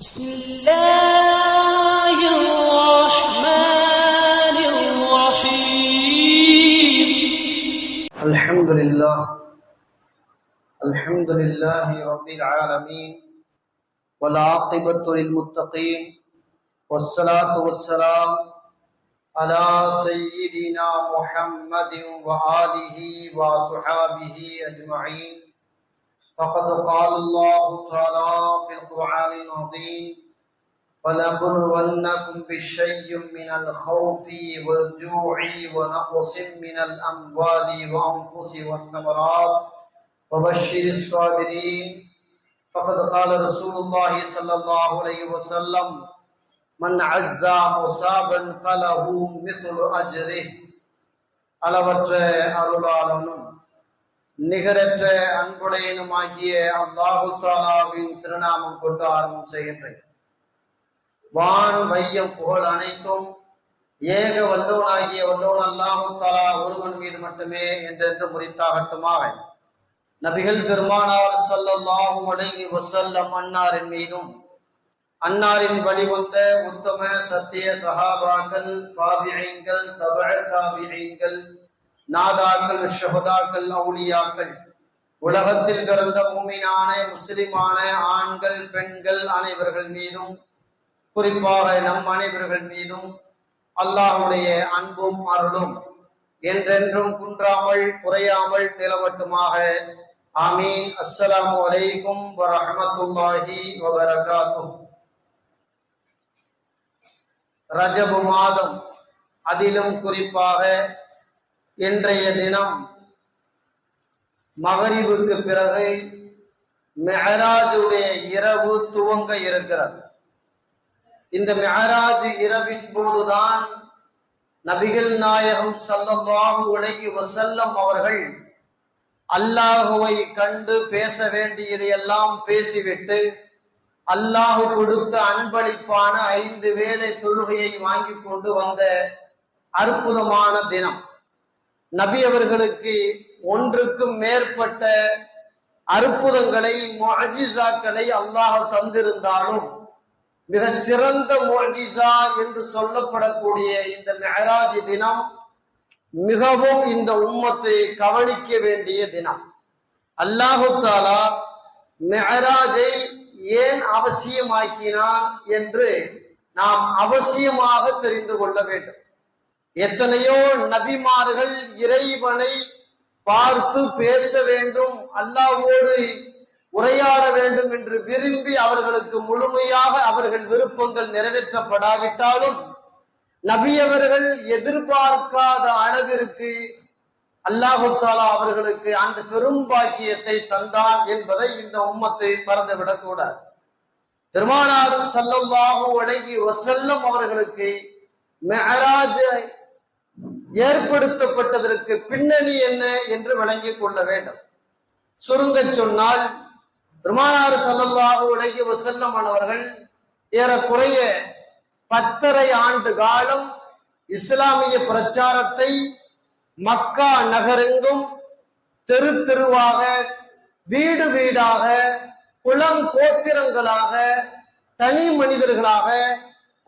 بسم الله الرحمن الرحيم الحمد لله رب العالمين والعاقبة للمتقين والصلاة والسلام على سيدنا محمد وآله وصحابه أجمعين. فقد قال الله تعالى في القرآن العظيم: وَلَنَبْلُوَنَّكُمْ بِشَيْءٍ مِّنَ الْخَوْفِ وَالْجُوعِ وَنَقْصٍ مِّنَ الْأَمْوَالِ وَالْأَنفُسِ وَالثَّمَرَاتِ وَبَشِّرِ الصَّابِرِينَ. فقد قال رسول الله صلى الله عليه وسلم: من عزى مصابا فله مثل أجره. அளவற்ற அருளாளனும் நிகரற்ற அன்புடையனுமாகிய அல்லாஹு தஆலாவின் திருநாமம் கொண்டு ஆரம்பம் செய்கின்றேன். வான் வையம் புகழ் அனைத்தும் ஏக வல்லவனாகிய வல்லவன் அல்லாஹு தஆலா ஒருவன் மீது மட்டுமே என்றென்று முறித்தாகட்டுமாக. நபிகள் பெருமானார் ஸல்லல்லாஹு அலைஹி வஸல்லம் அன்னாரின் மீதும் அன்னாரின் வழிவந்த உத்தம சத்திய சஹாபாக்கள், தாபிஈன்கள், தபஅ தாபிஈன்கள், நாதாக்கள், ஷுஹதாக்கள், அவுலியாக்கள், உலகத்தில் பிறந்த மூமினான முஸ்லிமான ஆண்கள் பெண்கள் அனைவர்கள் மீதும், குறிப்பாக நம் அனைவர்கள் மீதும் அல்லாஹ்வுடைய அன்பும் அருளும் என்றென்றும் குன்றாமல் குறையாமல் நிலவட்டுமாக. ஆமீன். அஸ்ஸலாமு அலைக்கும் வரஹ்மத்துல்லாஹி வபரகாத்துஹு. ரஜபு மாதம், அதிலும் குறிப்பாக இன்றைய தினம் மகரிபுக்கு பிறகு மிஅராஜுடைய இரவு துவங்க இருக்கிறது. இந்த மிஅராஜ் இரவின் போதுதான் நபிகள் நாயகம் ஸல்லல்லாஹு அலைஹி வஸல்லம் அவர்கள் அல்லாஹுவை கண்டு பேச வேண்டியதையெல்லாம் பேசிவிட்டு அல்லாஹு கொடுத்த அன்பளிப்பான 5 வேளை தொழுகையை வாங்கி கொண்டு வந்த அற்புதமான தினம். நபி அவர்களுக்கு ஒன்றுக்கும் மேற்பட்ட அற்புதங்களை, முஅஜிசாக்களை அல்லாஹ் தந்திருந்தாலும் மிக சிறந்த முஅஜிசா என்று சொல்லப்படக்கூடிய இந்த மிஅராஜ் தினம் மிகவும் இந்த உம்மத்தை கவனிக்க வேண்டிய தினம். அல்லாஹு தஆலா மிஅராஜை ஏன் அவசியமாக்கினான் என்று நாம் அவசியமாக தெரிந்து கொள்ள வேண்டும். எத்தனையோ நபிமார்கள் இறைவனை பார்த்து பேச வேண்டும், அல்லாஹ்வோடு உரையாட வேண்டும் என்று விரும்பி அவர்களுக்கு முழுமையாக அவர்கள் விருப்பங்கள் நிறைவேற்றப்படாவிட்டாலும் நபி அவர்கள் எதிர்பார்க்காத அளவிற்கு அல்லாஹு தஆலா அவர்களுக்கு அந்த பெரும் பாக்கியத்தை தந்தான் என்பதை இந்த உம்மத்தை மறந்துவிடக் கூடாது. பெருமானார் ஸல்லல்லாஹு அலைஹி வஸல்லம் அவர்களுக்கு மிஅராஜ் ஏற்படுத்தப்பட்டதற்கு பின்னணி என்ன என்று விளங்கிக் கொள்ள வேண்டும். சுருங்க சொன்னால், பெருமானார் ஸல்லல்லாஹு அலைஹி வஸல்லம் அவர்கள் ஏறக்குறைய 10.5 ஆண்டு காலம் இஸ்லாமிய பிரச்சாரத்தை மக்கா நகரெங்கும் தெரு தெருவாக, வீடு வீடாக, குலம் கோத்திரங்களாக, தனி மனிதர்களாக,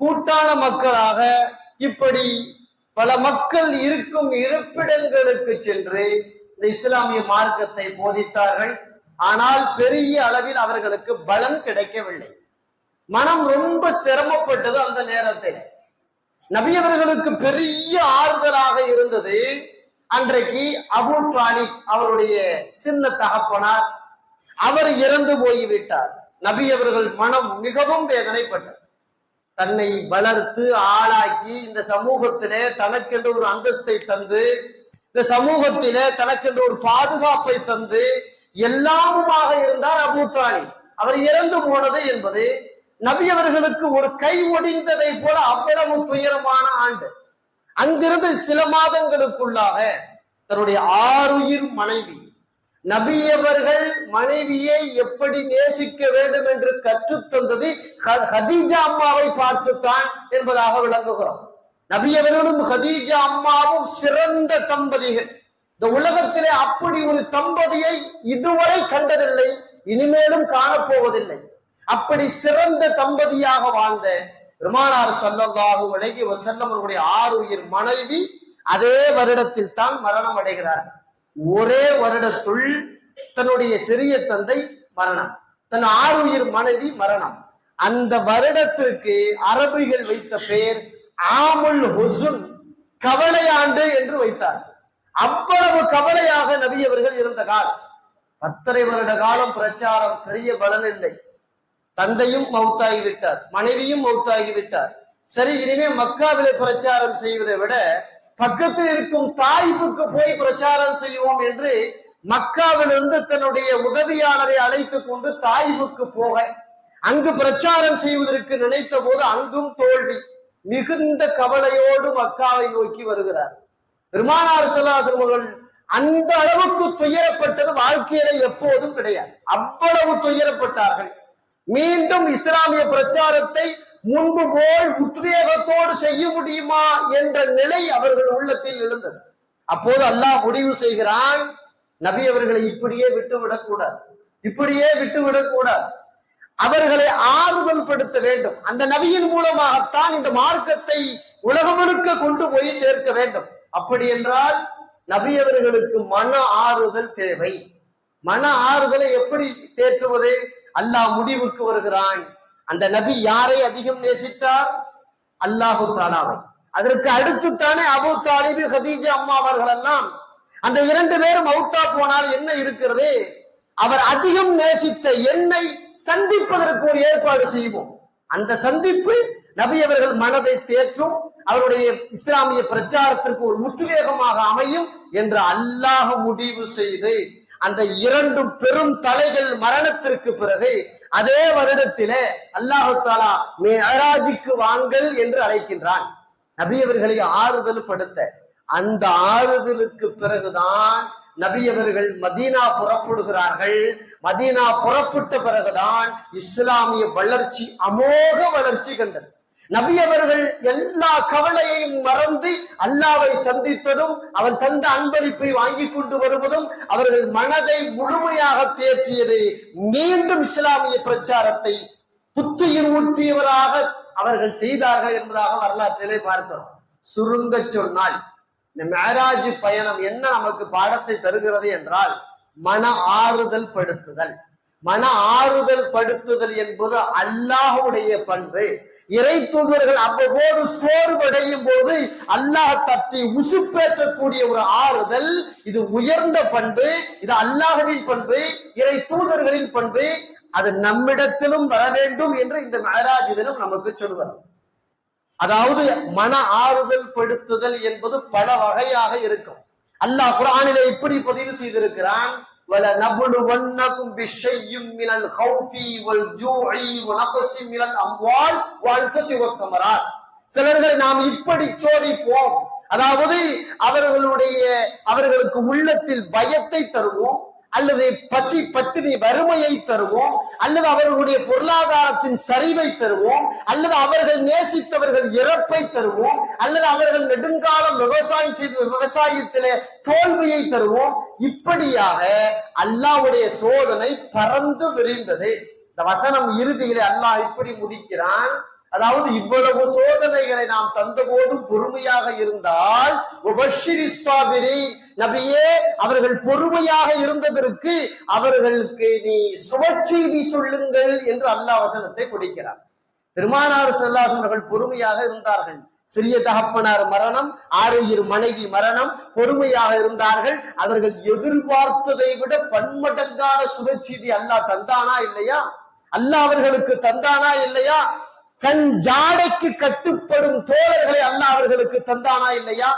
கூட்டான மக்களாக, இப்படி பல மக்கள் இருக்கும் இருப்பிடங்களுக்கு சென்று இந்த இஸ்லாமிய மார்க்கத்தை போதித்தார்கள். ஆனால் பெரிய அளவில் அவர்களுக்கு பலன் கிடைக்கவில்லை. மனம் ரொம்ப சிரமப்பட்டது. அந்த நேரத்தில் நபி அவர்களுக்கு பெரிய ஆறுதலாக இருந்தது. அன்றைக்கு அபூ தாலிப் அவருடைய சின்ன தகப்பனார் அவர் இறந்து போய்விட்டார். நபி அவர்கள் மனம் மிகவும் வேதனைப்பட்டார். தன்னை வளர்த்து ஆளாக்கி இந்த சமூகத்திலே தனக்கென்று ஒரு அந்தஸ்தை தந்து, இந்த சமூகத்திலே தனக்கென்று ஒரு பாதுகாப்பை தந்து எல்லாமுமாக இருந்தார் அபூ தாலிப். அவர் இறந்து போனது என்பது நபி அவர்களுக்கு ஒரு கை ஒடிந்ததை போல அவ்வளவு துயரமான ஆண்டு. அங்கிருந்து சில மாதங்களுக்குள்ளாக தன்னுடைய 6 உயிர் மனைவி, நபி அவர்கள் மனைவியை எப்படி நேசிக்க வேண்டும் என்று கற்றுத்தந்தது ஹதீஜா அம்மாவை பார்த்துத்தான் என்பதாக விளங்குகிறோம். நபி அவர்களும் ஹதீஜா அம்மாவும் சிறந்த தம்பதிகள். இந்த உலகத்திலே அப்படி ஒரு தம்பதியை இதுவரை கண்டதில்லை, இனிமேலும் காணப்போவதில்லை. அப்படி சிறந்த தம்பதியாக வாழ்ந்த பெருமானார் ஸல்லல்லாஹு அலைஹி வஸல்லம் அவர்களுடைய ஆருயிர் மனைவி அதே வருடத்தில் தான் மரணம் அடைகிறார். ஒரே வருடத்துள் தன்னுடைய சிறிய தந்தை மரணம், தன் ஆருயிர் மனைவி மரணம். அந்த வருடத்திற்கு அரபிகள் வைத்த பெயர் ஆமுல் ஹுஸ்ன், கவலையாண்டு என்று வைத்தார். அவ்வளவு கவலையாக நபி அவர்கள் இருந்த காலம். 10 வருட காலம் பிரச்சாரம், பெரிய பலன் இல்லை. தந்தையும் மௌத்தாகிவிட்டார், மனைவியும் மௌத்தாகிவிட்டார். சரி, இனிமே மக்காவிலே பிரச்சாரம் செய்வதை விட பக்கத்தில் இருக்கும் தாயிஃபுக்கு போய் பிரச்சாரம் செய்வோம் என்று மக்காவிலிருந்து தன்னுடைய உதவியாளரை அழைத்துக் கொண்டு தாயிஃபுக்கு போக அங்கு பிரச்சாரம் செய்வதற்கு நினைத்த போது அங்கும் தோல்வி. மிகுந்த கவலையோடு மக்காவை நோக்கி வருகிறார். பெருமானார் ஸல்லல்லாஹு அலைஹி வஸல்லம் அவர்கள் அந்த அளவுக்கு துயரப்பட்டது வாழ்க்கையில எப்போதும் கிடையாது. அவ்வளவு துயரப்பட்டார்கள். மீண்டும் இஸ்லாமிய பிரச்சாரத்தை முன்பு போல் உத்வேகத்தோடு செய்ய முடியுமா என்ற நிலை அவர்கள் உள்ளத்தில் எழுந்தது. அப்போது அல்லாஹ் முடிவு செய்கிறான், நபி அவர்களை இப்படியே விட்டுவிடக்கூடாது, இப்படியே விட்டுவிடக்கூடாது, அவர்களை ஆறுதல் படுத்த வேண்டும். அந்த நபியின் மூலமாகத்தான் இந்த மார்க்கத்தை உலகமுழுக்க கொண்டு போய் சேர்க்க வேண்டும். அப்படி என்றால் நபி அவர்களுக்கு மன ஆறுதல் தேவை. மன ஆறுதலை எப்படி தேற்றுவது? அல்லாஹ் முடிவுக்கு வருகிறான். அந்த நபி யாரை அதிகம் நேசித்தார்? அல்லாஹு தஆலாவை. அதற்கு அடுத்துத்தானே அபூ தாலிப், கதீஜா அம்மா அவர்கள் எல்லாம். அந்த 2 பேரும் மௌத்தா போனால் என்ன இருக்கிறது? அவர் அதிகம் நேசித்த என்னை சந்திப்பதற்கு ஒரு ஏற்பாடு செய்வோம். அந்த சந்திப்பு நபி அவர்கள் மனதை தேற்றும், அவருடைய இஸ்லாமிய பிரச்சாரத்திற்கு ஒரு உத்வேகமாக அமையும் என்று அல்லாஹ் முடிவு செய்து அந்த 2 பெரும் தலைகள் மரணத்திற்கு பிறகு அதே வருடத்திலே அல்லாஹு தஆலா மிஅராஜுக்கு வாங்கள் என்று அழைக்கின்றான். நபி அவர்களை ஆறுதல் படுத்த. அந்த ஆறுதலுக்கு பிறகுதான் நபி அவர்கள் மதீனா புறப்படுகிறார்கள். மதீனா புறப்பட்ட பிறகுதான் இஸ்லாமிய வளர்ச்சி அமோக வளர்ச்சி கண்டது. நபி அவர்கள் எல்லா கவலையையும் மறந்து அல்லாவை சந்தித்ததும், அவன் தந்த அன்பளிப்பை வாங்கி கொண்டு வருவதும் அவர்கள் மனதை முழுமையாக தேற்றியது. மீண்டும் இஸ்லாமிய பிரச்சாரத்தை புத்துயிர் ஊற்றியவராக அவர்கள் செய்தார்கள் என்பதாக வரலாற்றிலே பார்க்கிறோம். சுருங்க சொன்னால் இந்த மிஅராஜ் பயணம் என்ன நமக்கு பாடத்தை தருகிறது என்றால், மன ஆறுதல் படுத்துதல். மன ஆறுதல் படுத்துதல் என்பது அல்லாஹ்வுடைய பண்பு. இறை தூதர்கள் அவ்வப்போது சோர்வடையும் போது அல்லாஹ் தட்டி உசுப்பேற்றக்கூடிய ஒரு ஆறுதல், இது உயர்ந்த பண்பு, இது அல்லாஹ்வின் பண்பு, இறை தூதர்களின் பண்பு. அது நம்மிடத்திலும் வர வேண்டும் என்று இந்த மிஅராஜ் தினம் நமக்கு சொல்வது. அதாவது மன ஆறுதல் படுத்துதல் என்பது பல வகையாக இருக்கும். அல்லாஹ் குர்ஆனிலே இப்படி பதிவு செய்திருக்கிறான், وَلَنَبْلُوَنَّكُمْ بِشَيْءٍ مِنَ الْخَوْفِ وَالْجُوعِ وَنَقْصٍ مِنَ الْأَمْوَالِ وَالْأَنْفُسِ وَالثَّمَرَاتِ. சிலர்களை நாம் இப்படி சோதிப்போம், அதாவது அவர்களுக்கு உள்ளத்தில் பயத்தை தருவோம், அல்லது பசி பட்டினி வறுமையை தருவோம், அல்லது அவர்களுடைய பொருளாதாரத்தின் சரிவை தருவோம், அல்லது அவர்கள் நேசித்தவர்கள் இறப்பை தருவோம், அல்லது அவர்கள் நெடுங்காலம் விவசாயம் செய்த விவசாயத்திலே தோல்வியை தருவோம். இப்படியாக அல்லாஹ்வுடைய சோதனை பறந்து விரிந்தது. இந்த வசனம் இறுதியிலே அல்லாஹ் இப்படி முடிக்கிறான், அதாவது இவ்வளவு சோதனைகளை நாம் தந்தபோதும் பொறுமையாக இருந்தால், நபியே அவர்கள் பொறுமையாக இருந்ததற்கு அவர்களுக்கு நீ சுபச்செய்தி சொல்லுங்கள் என்று அல்லாஹ் வசனத்தை கொடுக்கிறார். பெருமானார் ஸல்லல்லாஹு அலைஹி வஸல்லம் பொறுமையாக இருந்தார்கள். சிறிய தகப்பனார் மரணம், ஆருயிர் மனைவி மரணம், பொறுமையாக இருந்தார்கள். அவர்கள் எதிர்பார்த்ததை விட பன்மடங்கான சுபச்செய்தி அல்லாஹ் தந்தானா இல்லையா? அல்லாஹ் அவர்களுக்கு தந்தானா இல்லையா? கண் ஜாடைக்கு கட்டுப்படும் தோழர்களை அல்லாஹ் அவர்களுக்கு தந்தானா இல்லையா?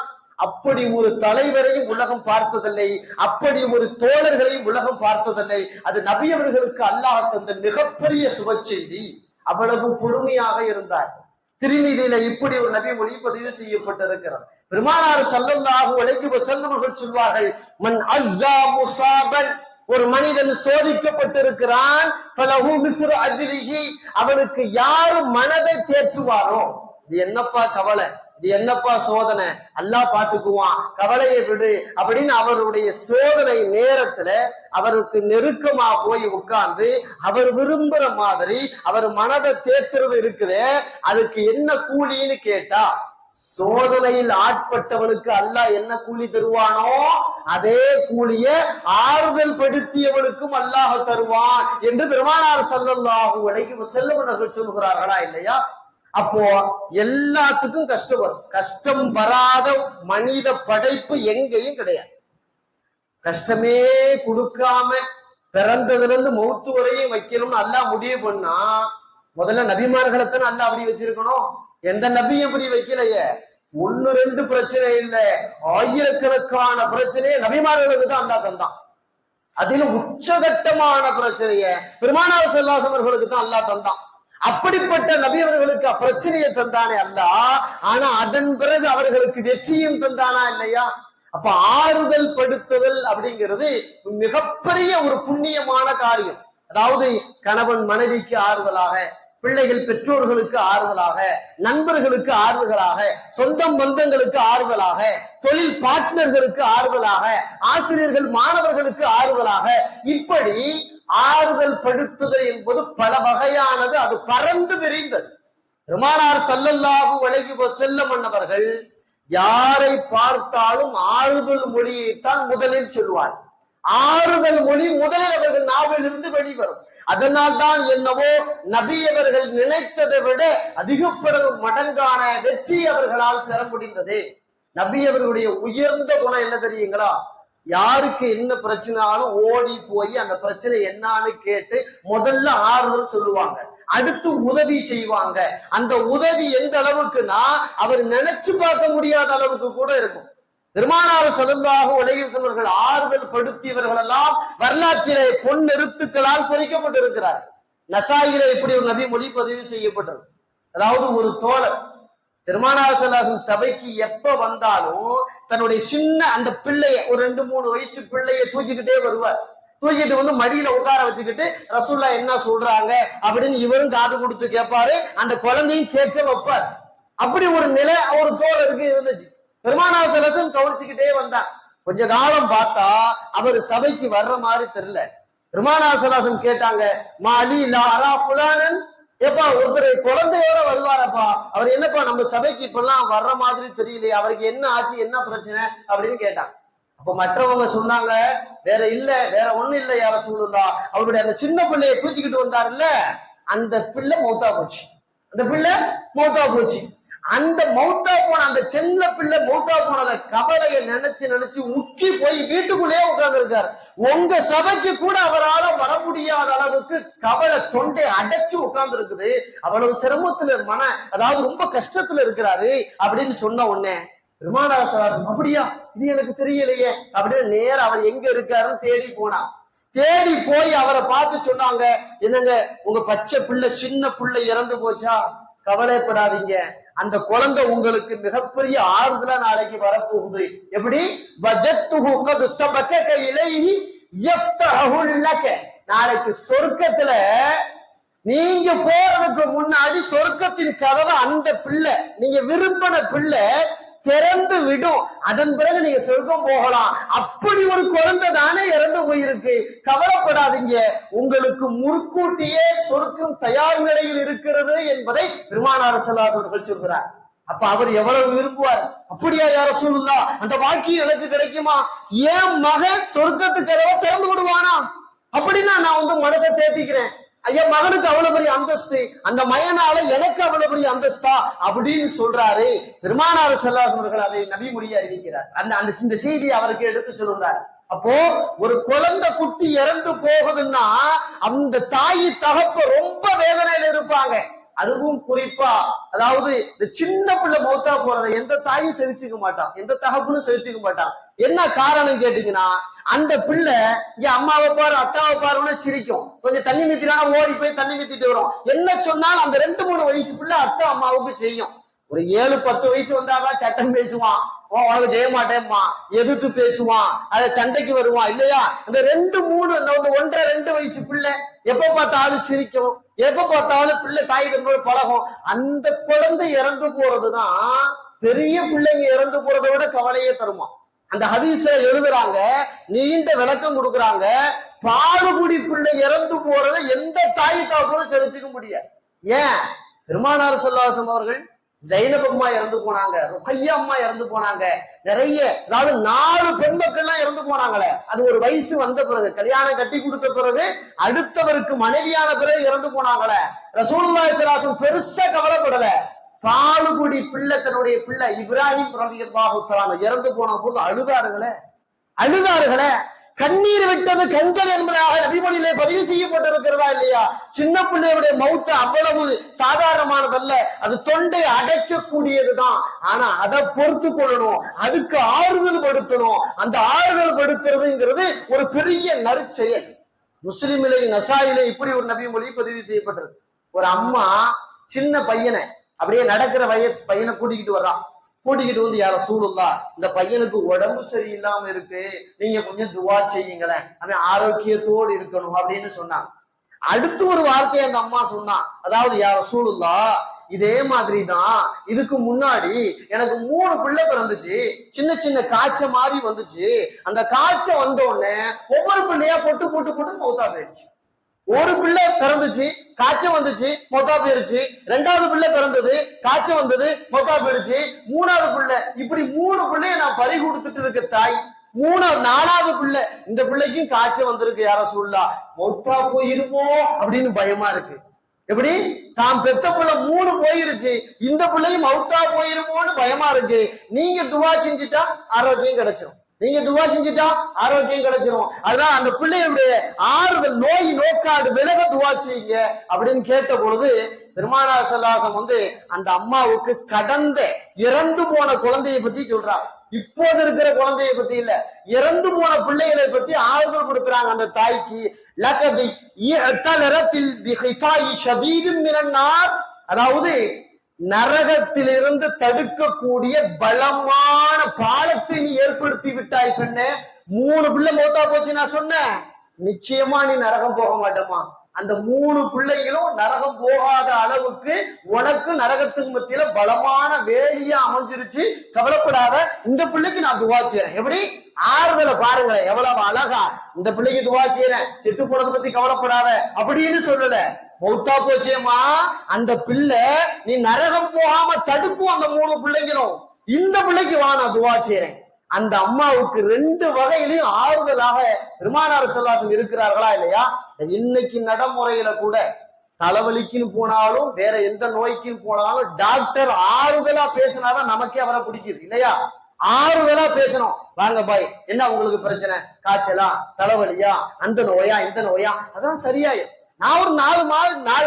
அப்படி ஒரு தலைவரையும் உலகம் பார்த்ததில்லை, அப்படி ஒரு தோழர்களையும் உலகம் பார்த்ததில்லை. அது நபி அவர்களுக்கு அல்லாஹ் தந்த மிகப்பெரிய சுபச்செய்தி. அவ்வளவு பொறுமையாக இருந்தார். திருமீதியில இப்படி ஒரு நபி மொழி பதிவு செய்யப்பட்டிருக்கிறது. பெருமானார் ஸல்லல்லாஹு அலைஹி வஸல்லம் அவர்கள் சொல்வார்கள், மன் அஸ்ஸா முஸாபன், ஒரு மனிதன் சோதிக்கப்பட்டிருக்கிறான், அவனுக்கு யாரு மனதை தேற்றுவாரோ, இது என்னப்பா கவலை, இது இது என்னப்பா சோதனை, அல்லாஹ் பாத்துக்குவான், கவலையை விடு அப்படின்னு அவருடைய சோதனை நேரத்துல அவருக்கு நெருக்கமா போய் உட்கார்ந்து அவர் விரும்புற மாதிரி அவர் மனதை தேத்துறது இருக்குது. அதுக்கு என்ன கூலின்னு கேட்டா, சோதனையில் ஆட்பட்டவனுக்கு அல்லாஹ் என்ன கூலி தருவானோ அதே கூலிய ஆறுதல் படுத்தியவனுக்கும் அல்லாஹ் தருவான் என்று பெருமானார் ஸல்லல்லாஹு அலைஹி வஸல்லம் அவர்கள் சொல்கிறார்களா இல்லையா? அப்போ எல்லாத்துக்கும் கஷ்டம் வரும். கஷ்டம் வராத மனித படைப்பு எங்கேயும் கிடையாது. கஷ்டமே கொடுக்காம பிறந்ததுல இருந்து மௌத்து வரையும் வைக்கணும்னு அல்லாஹ் முடிவு பண்ணா, முதல்ல நபிமார்களைத்தான் அல்லாஹ் அப்படி வச்சிருக்கணும். எந்த நபியும் அப்படி வைக்கலையே. 1-2 பிரச்சனை இல்ல, ஆயிரக்கணக்கான பிரச்சனையை நபிமார்களுக்கு தான் அல்லாஹ் தந்தான். அதிலும் உச்சகட்டமான பிரச்சனைய பெருமானார் ஸல்லல்லாஹு அலைஹி அவர்களுக்கு தான் அல்லாஹ் தந்தான். அப்படிப்பட்ட நபி அவர்களுக்கு பிரச்சனையை தந்தானே அல்லாஹ், ஆனா அதன் பிறகு அவர்களுக்கு வெற்றியும் தந்தானா இல்லையா? அப்ப ஆறுதல் படுத்துதல் அப்படிங்கிறது மிகப்பெரிய ஒரு புண்ணியமான காரியம். அதாவது கணவன் மனைவிக்கு ஆறுதலாக, பிள்ளைகள் பெற்றோர்களுக்கு ஆறுதலாக, நண்பர்களுக்கு ஆறுதலாக, சொந்தம் பந்தங்களுக்கு ஆறுதலாக, தொழில் பார்ட்னர்களுக்கு ஆறுதலாக, ஆசிரியர்கள் மாணவர்களுக்கு ஆறுதலாக, இப்படி ஆறுதல் படுத்துதல் என்பது பல வகையானது. அது பறந்து விரிந்தது. பெருமானார் ஸல்லல்லாஹு அலைஹி வஸல்லம் அவர்கள் யாரை பார்த்தாலும் ஆறுதல் மொழியைத்தான் முதலில் சொல்வார். ஆறுதல் மொழி முதலில் அவர்கள் நாவிலிருந்து வெளிவரும். அதனால் தான் என்னவோ நபி அவர்கள் நினைத்ததை விட அதிகப்படும் மடங்கான வெற்றி அவர்களால் பெற முடிந்தது. நபி அவர்களுடைய உயர்ந்த குணம் என்ன தெரியுங்களா? யாருக்கு என்ன பிரச்சனைனாலும் ஓடி போய் அந்த பிரச்சனை என்னான்னு கேட்டு முதல்ல ஆறுதல் சொல்லுவாங்க, அடுத்து உதவி செய்வாங்க. அந்த உதவி எந்த அளவுக்குன்னா அவர் நினைச்சு பார்க்க முடியாத அளவுக்கு கூட இருக்கும். பெருமானார் ஸல்லல்லாஹு அலைஹி வஸல்லம் அவர்கள் ஆறுதல் படுத்தியவர்கள் எல்லாம் வரலாற்றிலே பொன்னெருத்துக்களால் பொறிக்கப்பட்டிருக்கிறார். நசாயிலே இப்படி ஒரு நபி மொழி பதிவு செய்யப்பட்டது. அதாவது ஒரு தோழர் பெருமானார் ஸல்லல்லாஹு அலைஹி வஸல்லம் சபைக்கு எப்ப வந்தாலும் தன்னுடைய சின்ன அந்த பிள்ளைய, ஒரு 2-3 வயசு பிள்ளைய தூக்கிக்கிட்டே வருவார். தூக்கிட்டு வந்து மடியில உட்கார வச்சுக்கிட்டு ரசூலுல்லாஹ் என்ன சொல்றாங்க அப்படின்னு இவரும் காது கொடுத்து கேட்பாரு, அந்த குழந்தையும் கேட்க வைப்பார். அப்படி ஒரு நிலை ஒரு தோழருக்கு இருந்துச்சு. பெருமானார் ஸல்லல்லாஹு அலைஹி வஸல்லம் கவனிச்சுக்கிட்டே வந்தார். கொஞ்ச காலம் பார்த்தா அவர் சபைக்கு வர்ற மாதிரி தெரியல. பெருமானார் ஸல்லல்லாஹு அலைஹி வஸல்லம் கேட்டாங்க, மாலி லா அரா ஃபுலானன், ஏப்பா ஒருத்தர் குழந்தையோட வருவாரப்பா, அவர் என்னப்பா நம்ம சபைக்கு இப்பெல்லாம் வர்ற மாதிரி தெரியலையே, அவருக்கு என்ன ஆச்சு, என்ன பிரச்சனை அப்படின்னு கேட்டாங்க. அப்ப மற்றவங்க சொன்னாங்க, வேற ஒண்ணும் இல்ல யா ரசூலுல்லாஹ், அவருடைய அந்த சின்ன பிள்ளையை தூக்கிக்கிட்டு வந்தாருல்ல, அந்த பிள்ளை மௌத்தா போச்சு. அந்த மௌத்தா போன அந்த சின்ன பிள்ளை மௌத்தா போனத கவலையை நினைச்சு உக்கி போய் வீட்டுக்குள்ளேயே உட்கார்ந்து இருக்காரு. உங்க சபைக்கு கூட அவரால் வர முடியாத அளவுக்கு கவலை தொண்டை அடைச்சு உட்கார்ந்து இருக்குது. அவ்வளவு சிரமத்துல அதாவது ரொம்ப கஷ்டத்துல இருக்கிறாரு அப்படின்னு சொன்ன உடனே பெருமானார் ஸல்லல்லாஹு அலைஹி வஸல்லம், அப்படியா, இது எனக்கு தெரியலையே அப்படின்னு நேர அவர் எங்க இருக்காருன்னு தேடி போனா. தேடி போய் அவரை பார்த்து சொன்னாங்க, என்னங்க உங்க பச்சை பிள்ளை சின்ன பிள்ளை இறந்து போச்சா, கவலைப்படாதீங்க, அந்த குழந்தை உங்களுக்கு மிகப்பெரிய ஆறுதலா நாளைக்கு வரப்போகுது. எப்படி? நாளைக்கு சொர்க்கத்துல நீங்க போறதுக்கு முன்னாடி சொர்க்கத்தின் கதவை அந்த பிள்ளை, நீங்க விரும்பின பிள்ளை திறந்து விடும். அதன் பிறகு நீங்க சொர்க்கம் போகலாம். அப்படி ஒரு குழந்தை தானே இறந்து போயிருக்கு, கவலைப்படாதீங்க, உங்களுக்கு முற்கூட்டியே சொர்க்கம் தயார் நிலையில் இருக்கிறது என்பதை பெருமானார் ஸல்லல்லாஹு அலைஹி வஸல்லம் சொல்கிறார். அப்ப அவர் எவ்வளவு விரும்புவார். அப்படியா யா ரசூலுல்லாஹ், அந்த பாக்கியம் எனக்கு கிடைக்குமா, என் மகன் சொர்க்கத்துக்கு கதவை திறந்து விடுவானா, அப்படின்னா நான் மனசை தேத்திக்கிறேன். ஐயா மகனுக்கு அவ்வளவு பெரிய அந்தஸ்து, அந்த மயனால எனக்கு அவ்வளவு பெரிய அந்தஸ்தா அப்படின்னு சொல்றாரு. பெருமானார் ஸல்லல்லாஹு அலைஹி வஸல்லம் அதை நபி மொழியை அறிவிக்கிறார். இந்த செய்தியை அவருக்கு எடுத்து சொல்றார். அப்போ ஒரு குழந்தை குட்டி இறந்து போகுதுன்னா அந்த தாய் தகப்ப ரொம்ப வேதனையில இருப்பாங்க. அதுவும் குறிப்பா அதாவது இந்த சின்ன பிள்ளை மௌத்தா போறதை எந்த தாயும் செவிச்சுக்க மாட்டான், எந்த தகப்பனும் செவிச்சுக்க மாட்டான். என்ன காரணம் கேட்டீங்கன்னா, அந்த பிள்ளை இங்க அம்மாவை பாரு அத்தாவை பாருன்னு சிரிக்கும், கொஞ்சம் தண்ணி மித்தினா ஓடி போய் தண்ணி மித்திட்டு வரும். என்ன சொன்னாலும் அந்த 2-3 வயசு பிள்ளை அத்தா அம்மாவுக்கு செய்யும். ஒரு 7-10 வயசு வந்தாதான் சட்டம் பேசுவான், உனக்கு செய்ய மாட்டேம்மா, எதிர்த்து பேசுவான், அதை சண்டைக்கு வருவான் இல்லையா. அந்த 2-3 1-2 வயசு பிள்ளை எப்ப பார்த்தாலும் சிரிக்கும், எப்ப பார்த்தாலும் பிள்ளை தாய் தன்னோட பழகும். அந்த குழந்தை இறந்து போறதுதான் பெரிய பிள்ளைங்க இறந்து போறதை விட கவலையே தருமா. அந்த ஹதீஸ்ல எழுதுறாங்க, நீண்ட விளக்கம் கொடுக்குறாங்க, பாலுகுடி பிள்ளை இறந்து போறதை எந்த தாய் தாக்கூட செலுத்திக்க முடியாது. ஏன்? பெருமானார் ஸல்லல்லாஹு அலைஹி வஸல்லம் அவர்கள் ஜைனப் அம்மா இறந்து போனாங்க, ருக்கையா அம்மா இறந்து போனாங்க, நிறைய, அதாவது 4 பெண் மக்கள்லாம் இறந்து போனாங்களே. அது ஒரு வயசு வந்த பிறகு, கல்யாணம் கட்டி கொடுத்த பிறகு, அடுத்தவருக்கு மனைவியான பிறகு இறந்து போனாங்களே. ரசூலுல்லாஹி ஸல்லல்லாஹு அலைஹி வஸல்லம் பெருசா கவலைப்படல. பாலுகுடி பிள்ளை, தன்னுடைய பிள்ளை இப்ராஹிம் ரலியல்லாஹு தஆலா இறந்து போன போது அழுதார்களே. கண்ணீர் விட்டது கண்கள் என்பதாக நபிமொழியிலே பதிவு செய்யப்பட்டிருக்கிறதா இல்லையா? சின்ன பிள்ளையுடைய மௌத்து அவ்வளவு சாதாரணமானதல்ல, அது தொண்டை அடைக்கக்கூடியதுதான். ஆனா அதை பொறுத்து கொள்ளணும், அதுக்கு ஆறுதல் படுத்தணும். அந்த ஆறுதல் படுத்துறதுங்கிறது ஒரு பெரிய நற்செயல். முஸ்லிமிலே நசாயிலே இப்படி ஒரு நபிமொழி பதிவு செய்யப்பட்டிருக்கு. ஒரு அம்மா சின்ன பையனை, அப்படியே நடக்கிற வயசு பையனை கூட்டிக்கிட்டு வர்றான். கூட்டிக்கிட்டு வந்து, யார ரசூலுல்லாஹ், இந்த பையனுக்கு உடம்பு சரியில்லாம இருக்கு, நீங்க கொஞ்சம் துவா செய்யுங்களேன், அவன் ஆரோக்கியத்தோடு இருக்கணும் அப்படின்னு சொன்னாங்க. அடுத்து ஒரு வார்த்தையை அந்த அம்மா சொன்னான், அதாவது யார ரசூலுல்லாஹ், இதே மாதிரிதான் இதுக்கு முன்னாடி எனக்கு 3 பிள்ளை பிறந்துச்சு, சின்ன சின்ன காய்ச்ச மாதிரி வந்துச்சு. அந்த காய்ச்ச வந்த உடனே ஒவ்வொரு பிள்ளையா பொட்டு போட்டு போட்டு மௌத்தா போயிடுச்சு. ஒரு பிள்ளை பிறந்துச்சு, காய்ச்சல் வந்துச்சு, மொத்தா போயிருச்சு. 2வது பிள்ளை பிறந்தது, காய்ச்சல் வந்தது, மொத்தா போயிடுச்சு. 3வது பிள்ளை, இப்படி 3 பிள்ளைய நான் பறி கொடுத்துட்டு இருக்க தாய். 4வது பிள்ளை, இந்த பிள்ளைக்கும் காய்ச்சல் வந்திருக்கு, யார சொல்லலாம், மொத்தா போயிருமோ அப்படின்னு பயமா இருக்கு. எப்படி? தான் பெத்த பிள்ளை 3 போயிருச்சு, இந்த பிள்ளையும் மௌத்தா போயிருமோன்னு பயமா இருக்கு. நீங்க துவா செஞ்சுட்டா ஆரோக்கியம் கிடைச்சிடும், நீங்க துவா செஞ்சுட்டா ஆரோக்கியம் கிடைச்சிரும். அதனால அந்த பிள்ளையுடைய ஆறுதல், நோய் நோக்காடு விலக துவா செய்யுங்க அப்படின்னு கேட்ட பொழுது பெருமானார் ஸல்லல்லாஹு அலைஹி வஸல்லம் அந்த அம்மாவுக்கு கடந்த இறந்து போன குழந்தையை பத்தி சொல்றாங்க. இப்போது இருக்கிற குழந்தையை பத்தி இல்ல, இறந்து போன பிள்ளைகளை பத்தி ஆறுதல் கொடுக்குறாங்க அந்த தாய்க்கு. லகதி இஅதலரத்தில் பிஹிதாயி ஷதீதின் மினன் நார், அதாவது நரகத்திலிருந்து தடுக்கக்கூடிய பலமான பாலத்தை நீ ஏற்படுத்தி விட்டாய் பெண்ணே. 3 பிள்ளை மௌத்தா போச்சு நான் சொன்னேன், நிச்சயமா நீ நரகம் போக மாட்டேமா. அந்த 3 பிள்ளைகளும் நரகம் போகாத அளவுக்கு உனக்கு நரகத்துக்கு மத்தியில பலமான வேலியா அமைஞ்சிருச்சு, கவலைப்படாத, இந்த பிள்ளைக்கு நான் துவா செய்றேன். எப்படி ஆறுதலை பாருங்களேன், எவ்வளவு அழகா. இந்த பிள்ளைக்கு துவா செய்றேன், செத்து போனதை பத்தி கவலைப்படாத அப்படின்னு சொல்லல. மௌத்தா போச்சேமா, அந்த பிள்ளை நீ நரகம் போகாம தடுக்கும் அந்த 3 பிள்ளைங்களும். இந்த பிள்ளைக்கு வா, நான் துவா செய்றேன். அந்த அம்மாவுக்கு 2 வகையிலையும் ஆறுதலாக பெருமானார் ஸல்லல்லாஹு அலைஹி வஸல்லம் இருக்கிறார்களா இல்லையா? இன்னைக்கு நடைமுறையில கூட தலைவலிக்குன்னு போனாலும், வேற எந்த நோய்க்குன்னு போனாலும், டாக்டர் ஆறுதலா பேசினாதான் நமக்கே அவரை பிடிக்குது இல்லையா? ஆறுதலா பேசணும். வாங்க பாய், என்ன உங்களுக்கு பிரச்சனை, காய்ச்சலா, தலைவலியா, அந்த நோயா, இந்த நோயா, அதெல்லாம் சரியாயிரும். நான் ஒரு 4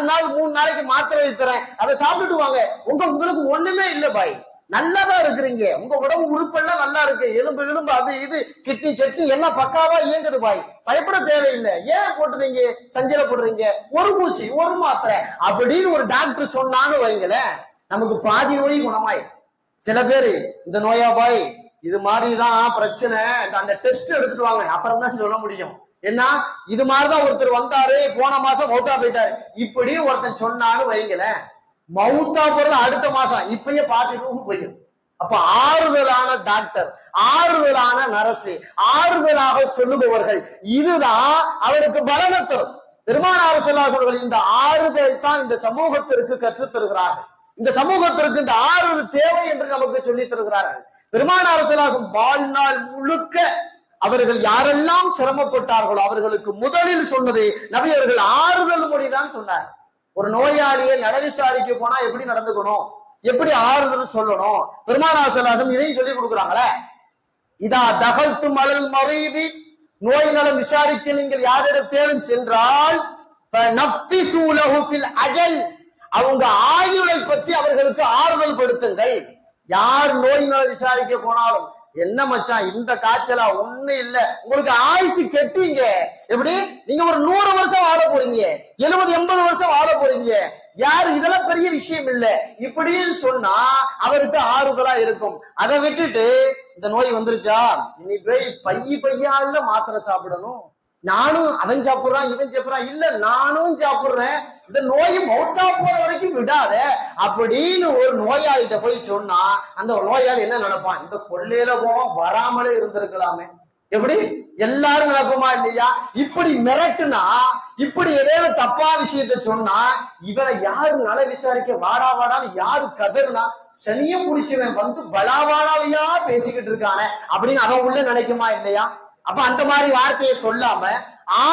நாள் 3 நாளைக்கு மாத்திரை வைத்தரேன், அதை சாப்பிட்டுட்டு வாங்க. உங்களுக்கு ஒண்ணுமே இல்லை பாய், நல்லாதான் இருக்கிறீங்க, உங்க உடம்பு உறுப்பெல்லாம் நல்லா இருக்கு, எலும்பு அது இது கிட்னி சட்னி எல்லாம் பக்காவா இயங்குது பாய், பயப்பட தேவையில்லை. ஏன் போட்டுறீங்க, சஞ்சலப்படுறீங்க, ஒரு ஊசி ஒரு மாத்திரை அப்படின்னு ஒரு டாக்டர் சொன்னான்னு வைங்களேன், நமக்கு பாதி நோய் குணமாய். சில பேரு இந்த நோயா பாய், இது மாதிரிதான் பிரச்சனை, அந்த டெஸ்ட் எடுத்துட்டு வாங்க, அப்புறம் தான் சொல்ல முடியும். என்ன, இது மாதிரிதான் ஒருத்தர் வந்தாரு, போன மாசம் மௌத்தா போயிட்டாரு, இப்படி ஒருத்தன் சொன்னான்னு வைங்களேன், மௌத்தா போறது அடுத்த மாசம், இப்பயே பாத்துட்டு போயிடும். அப்ப ஆறுதலான டாக்டர், ஆறுதலான நர்ஸ், ஆறுதலாக சொல்லுபவர்கள், இதுதான் அவருக்கு பலனை தரும். பெருமானார் ஸல்லல்லாஹு அலைஹி வஸல்லம் இந்த ஆறுதலை தான் இந்த சமூகத்திற்கு கற்றுத் தருகிறார்கள். இந்த சமூகத்திற்கு இந்த ஆறுதல் தேவை என்று நமக்கு சொல்லித் தருகிறார்கள். பெருமானார் ஸல்லல்லாஹு அலைஹி வஸல்லம் வாழ்நாள் முழுக்க அவர்கள் யாரெல்லாம் சிரமப்பட்டார்களோ அவர்களுக்கு முதலில் சொன்னது நபி அவர்கள் ஆறுதல் மொழிதான் சொன்னார். ஒரு நோயாளியை நல விசாரிக்க போனா எப்படி நடந்துக்கணும், எப்படி ஆறுதல் சொல்லணும், பெருமானார் ஸல்லல்லாஹு அலைஹி வஸல்லம் இதையும் சொல்லி கொடுக்குறாங்களே. இதா தகல்து மலல் மரீதி, நோய் நலம் விசாரிக்க நீங்கள் யாரிடத்தேனும் சென்றால், நஃபிஸு லஹு ஃபில் அஜல், அவங்க ஆயுளை பத்தி அவர்களுக்கு ஆறுதல் படுத்துங்கள். யார் நோய் நலம் விசாரிக்க போனாலும், என்ன மச்சான் இந்த காய்ச்சலா, ஒண்ணு இல்ல, உங்களுக்கு ஆயுசு கெட்டீங்க, எப்படி நீங்க ஒரு 100 வருஷம் வாழ போறீங்க, 70-80 வருஷம் வாழ போறீங்க, யாரு இதெல்லாம் பெரிய விஷயம் இல்ல இப்படின்னு சொன்னா அவருக்கு ஆறுதலா இருக்கும். அதை விட்டுட்டு இந்த நோய் வந்துருச்சா, இனி போய் பையால மாத்திரை சாப்பிடணும், நானும் அவன் சாப்பிடுறான் இவன் சாப்பிடுறான் இல்ல நானும் சாப்பிடுறேன், இந்த நோய் மௌத்தா போற வரைக்கும் விடாத அப்படின்னு ஒரு நோயாளிகிட்ட போய் சொன்னா அந்த நோயாளி என்ன நினைப்பான், இந்த கொள்ளையில போவோம் வராமலே இருந்திருக்கலாமே. எப்படி எல்லாரும் நடக்குமா இல்லையா? இப்படி மிரட்டுனா, இப்படி ஏதேனும் தப்பா விஷயத்த சொன்னா இவனை யாரு நல விசாரிக்க வாடா வாடான்னு யாரு கதறுனா, சனியம் குடிச்சவன் வந்து பலாவாடாவையா பேசிக்கிட்டு இருக்கானே அப்படின்னு அவன் உள்ள நினைக்குமா இல்லையா? அப்ப அந்த மாதிரி வார்த்தையை சொல்லாம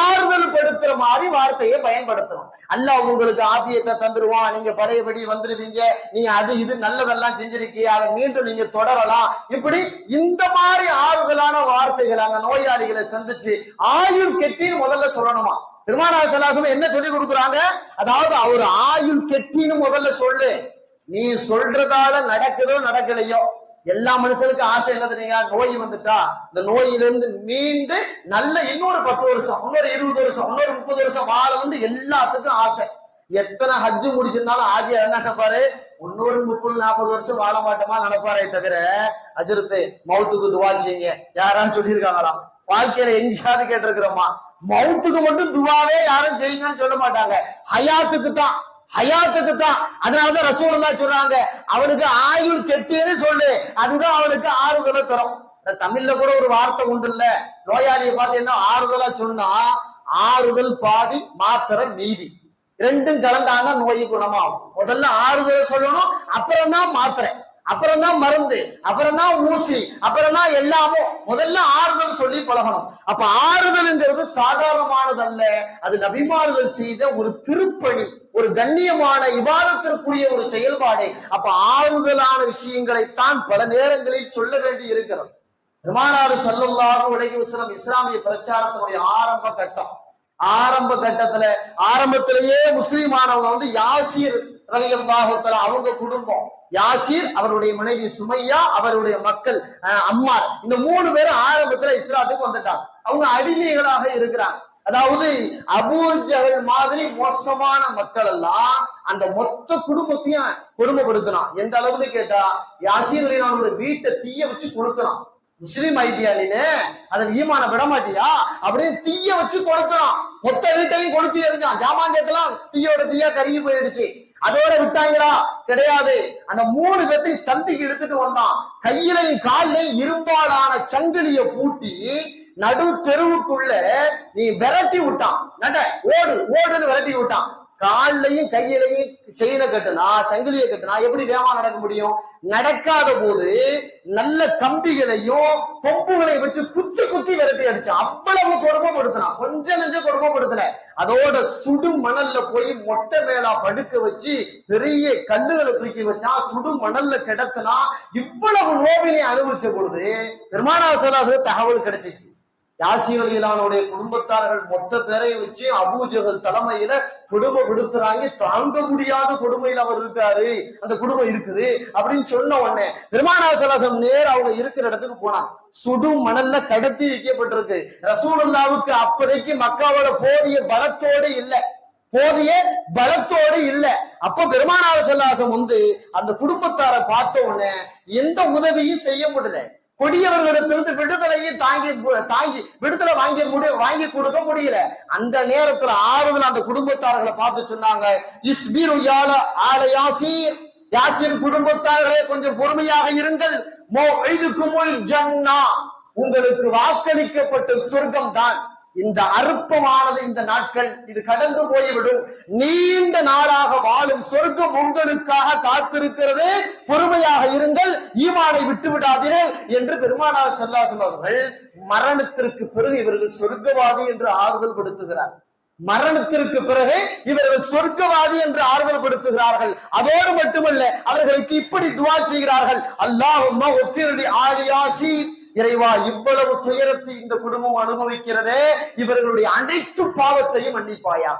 ஆறுதல் படுத்துற மாதிரி வார்த்தையை பயன்படுத்தணும். அல்லாஹ் உங்களுக்கு ஆபியத்தை தந்துருவான், நீங்க பழையபடி வந்துருவீங்க, நீங்க அது இது நல்லதெல்லாம் செஞ்சிருக்கீங்க, அதை மீண்டும் நீங்க தொடரலாம். இப்படி இந்த மாதிரி ஆறுதலான வார்த்தைகள் அந்த நோயாளிகளை சந்திச்சு ஆயுள் கெட்டின்னு முதல்ல சொல்லணுமா. பெருமானார் ஸல்லல்லாஹு அலைஹி வஸல்லம் என்ன சொல்லி கொடுக்குறாங்க, அதாவது அவர் ஆயுள் கெட்டின்னு முதல்ல சொல்லு. நீ சொல்றதால நடக்குதோ நடக்கலையோ, எல்லா மனுஷனுக்கும் ஆசை என்ன தெரியுங்க, நோய் வந்துட்டா இந்த நோயிலிருந்து மீண்டு நல்ல இன்னொரு 10 வருஷம், இன்னொரு 20 வருஷம், இன்னொரு 30 வருஷம் வாழ வந்து எல்லாத்துக்கும் ஆசை. எத்தனை ஹஜ்ஜு முடிச்சிருந்தாலும் ஆஜியா என்ன நினைப்பாரு, இன்னொரு 30-40 வருஷம் வாழ மாட்டோமா நினைப்பாரே தவிர அஜரத்து மௌத்துக்கு துவா செய்யுங்க யாரான்னு சொல்லியிருக்காங்களா? வாழ்க்கையில எங்கேயாவது கேட்டிருக்கிறோமா? மௌத்துக்கு மட்டும் துவாவே யாரும் செய்யுங்கன்னு சொல்ல மாட்டாங்க, ஹயாத்துக்கு தான், ஹயாத்துக்கு தான். அதனாலதான் ரசூலுல்லாஹ் சொல்றாங்க, அவனுக்கு ஆயுள் கெட்டின்னு சொல்லு, அதுதான் அவனுக்கு ஆறுதலை தரும். தமிழ்ல கூட ஒரு வார்த்தை உண்டு இல்ல, நோயாளியை பார்த்து என்ன ஆறுதலா சொன்னா, ஆறுதல் பாதி மாத்திரை மீதி, ரெண்டும் கலந்தாங்க நோய் குணமாகும். முதல்ல ஆறுதலை சொல்லணும், அப்புறம் தான் மாத்திரை, அப்புறம் தான் மருந்து, அப்புறம் தான் ஊசி, அப்புறம் தான் எல்லாமோ. முதல்ல ஆறுதல் சொல்லி பழகணும். அப்ப ஆறுதல்ங்கிறது சாதாரணமானதல்ல, அது நபிமார்கள் செய்த ஒரு திருப்பணி, ஒரு கண்ணியமான இபாதத்திற்குரிய ஒரு செயல்பாடு. அப்ப ஆறுதலான விஷயங்களைத்தான் பல நேரங்களில் சொல்ல வேண்டி இருக்கிறது. பெருமானார் ஸல்லல்லாஹு அலைஹி வஸல்லம் இஸ்லாமிய பிரச்சாரத்தினுடைய ஆரம்ப கட்டத்துல ஆரம்பத்திலேயே முஸ்லிமானவங்க வந்து யாசீர் ரலியல்லாஹு தஆலா அவங்க குடும்பம், யாசீர் அவருடைய மனைவி சுமையா அவருடைய மக்கள் அம்மார், இந்த 3 பேரும் ஆரம்பத்துல இஸ்லாத்துக்கு வந்துட்டாங்க. அவங்க அடிமைகளாக இருக்கிறாங்க. அதாவது அபூ ஜஹல் மாதிரி மோசமான மக்கள் எல்லாம் அந்த மொத்த குடும்பத்தையும் கொடுமைப்படுத்தினான். எந்த அளவுன்னு கேட்டா, யாசீர் அவருடைய வீட்டை தீய வச்சு கொளுத்தினான். முஸ்லீம் ஐடியா நீனு, அதை ஈமான விட மாட்டியா அப்படின்னு தீய வச்சு கொளுத்தினான். மொத்த வீட்டையும் கொளுத்தி எரிஞ்சான். ஜாமான்ஜெல்லாம் தீயோட தீயா கருகி போயிடுச்சு. அதோட விட்டாங்களா? கிடையாது. அந்த 3 பேர்த்தையும் சந்திக்கு எடுத்துட்டு வந்தான். கையிலையும் காலிலையும் இரும்பாலான சங்கிலிய பூட்டி நடு தெருவுக்குள்ள நீ விரட்டி விட்டான். ஓடுன்னு விரட்டி விட்டான். காலையும் கையிலையும் செயினை கட்டுனா, சங்கிலியை கட்டுனா எப்படி வேகமா நடக்க முடியும்? நடக்காத போது நல்ல கம்பிகளையும் கொம்புகளையும் வச்சு குத்தி விரட்டி அடிச்சான். அவ்வளவு கொடுமைப்படுத்தினான். கொஞ்சம் நெஞ்சம் கொடுமைப்படுத்தல. அதோட சுடு மணல்ல போய் மொட்டை மேலா படுக்க வச்சு பெரிய கல்லுகளை தூக்கி வச்சான். சுடு மணல்ல கிடத்தினா. இவ்வளவு நோவினை அனுபவிச்ச பொழுது பெருமானார் ஸல்லல்லாஹு அலைஹி வஸல்லம் தகவல் கிடைச்சிச்சு. யாசீர் ரலியல்லாஹுடைய குடும்பத்தார்கள் மொத்த பேரையும் வச்சு அபூ ஜஹல் தலைமையில கொடுமை விடுத்துறாங்க. தாங்க முடியாத கொடுமையில அவர் இருக்காரு, அந்த கொடுமை இருக்குது அப்படின்னு சொன்ன உடனே பெருமானார் ஸல்லல்லாஹு அலைஹி வஸல்லம் நேரா அவங்க இருக்கிற இடத்துக்கு போனாங்க. சுடு மணல்ல கடத்தி வைக்கப்பட்டிருக்கு. ரசூலுல்லாஹ்வுக்கு அப்போதைக்கு மக்காவோட போதிய பலத்தோடு இல்ல. அப்ப பெருமானார் ஸல்லல்லாஹு அலைஹி வஸல்லம் வந்து அந்த குடும்பத்தாரை பார்த்த உடனே எந்த உதவியும் செய்ய முடியல. கொடியவர்களிடத்திலிருந்து விடுதலை வாங்கி கொடுக்க முடியல. அந்த நேரத்துல ஆறுதல் அந்த குடும்பத்தார்களை பார்த்து சொன்னாங்க, இஸ்பிரு ஆல யாசீர், யாசீர் குடும்பத்தார்களே கொஞ்சம் பொறுமையாக இருங்கள். மௌஇதுகுமுல் ஜன்னா, உங்களுக்கு வாக்களிக்கப்பட்ட சொர்க்கம் தான். இந்த அற்பமானது இந்த நாட்கள் இது கடந்து போய்விடும். நீண்ட நாளாக வாழும் சொர்க்கம் உங்களுக்காக காத்திருக்கிறது. பொறுமையாக இருங்கள், ஈமானை விட்டு விடாதீர்கள் என்று பெருமானார் ஸல்லல்லாஹு அலைஹி வஸல்லம் அவர்கள் மரணத்திற்கு பிறகு இவர்கள் சொர்க்கவாதி என்று ஆறுதல் படுத்துகிறார். மரணத்திற்கு பிறகு இவர்கள் சொர்க்கவாதி என்று ஆறுதல் படுத்துகிறார்கள். அதோடு மட்டுமல்ல, அவர்களுக்கு இப்படி துஆ செய்கிறார்கள், அல்லாஹும்ம உஃபிர்லி ஆலி யாசீர், இறைவா இவ்வளவு துயரத்தை இந்த குடும்பம் அனுபவிக்கிறதே, இவர்களுடைய அனைத்து பாவத்தையும் மன்னிப்பாயா.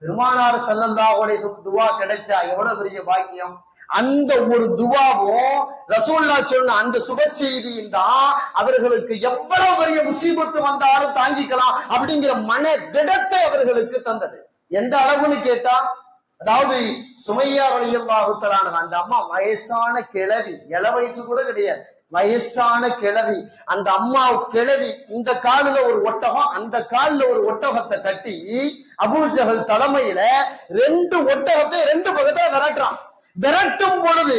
பெருமானார் ஸல்லல்லாஹு அலைஹி வஸல்லம் துஆ கிடைச்சா எவ்வளவு பெரிய பாக்கியம். அந்த ஒரு துஆவும் ரசூலுல்லாஹ் சொன்ன அந்த சுப செய்தியும் தான் அவர்களுக்கு எவ்வளவு பெரிய முசீபத்து வந்தாலும் தாங்கிக்கலாம் அப்படிங்கிற மன திடத்தை அவர்களுக்கு தந்தது. எந்த அளவுன்னு கேட்டா, அதாவது சுமையா ரலியல்லாஹு தஆலா அந்த அம்மா வயசான கிழவி, இள வயசு கூட கிடையாது, வயசான கிழவி. அந்த அம்மா கிழவி இந்த காலில ஒரு ஒட்டகம், அந்த காலில ஒரு ஒட்டகத்தை கட்டி அபூஜஹல் தலைமையில 2 ஒட்டகத்தை 2 பக்கத்துல விரட்டுறான். விரட்டும் பொழுது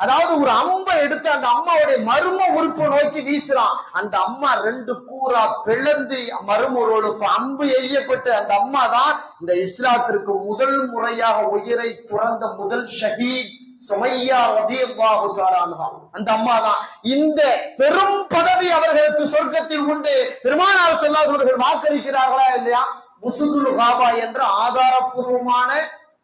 அதாவது ஒரு அம்பை எடுத்து அந்த அம்மாவுடைய மர்ம உறுப்பு நோக்கி வீசுறான். அந்த அம்மா 2 கூறா பிளந்து மர்மரோடு அம்பு எய்யப்பட்டு அந்த அம்மா தான் இந்த இஸ்லாத்திற்கு முதல் முறையாக உயிரை துறந்த முதல் ஷஹீத் சுமையா ரலியல்லாஹு தஆலா அன்ஹா. அந்த அம்மா தான். இந்த பெரும் பதவி அவர்களுக்கு சொர்க்கத்தில் உண்டு. பெருமானார் ஸல்லல்லாஹு அலைஹி வஸல்லம் வாக்களிக்கிறார்களா இல்லையா? முஸ்துல் காபா என்ற ஆதாரப்பூர்வமான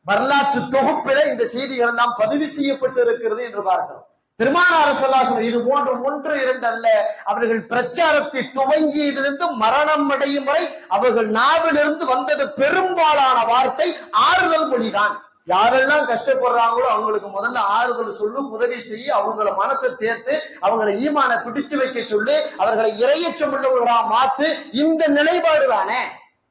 வரலாற்று தொகுப்பில இந்த செய்திகள் எல்லாம் பதிவு செய்யப்பட்டு இருக்கிறது என்று பார்க்கிறோம். பெருமானார் ஸல்லல்லாஹு அலைஹி வஸல்லம் இது போன்ற 1 2 அல்ல, அவர்கள் பிரச்சாரத்தை துவங்கியதிலிருந்து மரணம் அடையும் வரை அவர்கள் நாவிலிருந்து வந்தது பெரும்பாலான வார்த்தை ஆறுதல் மொழிதான். யாரெல்லாம் கஷ்டப்படுறாங்களோ அவங்களுக்கு முதல்ல ஆறுதல் சொல்லு, உதவி செய்ய, அவங்கள மனசை தேர்த்து அவங்களை ஈமான பிடிச்சு வைக்க சொல்லு, அவர்களை இறையச்சம் உள்ளவர்களா மாத்து. இந்த நிலைப்பாடு தானே.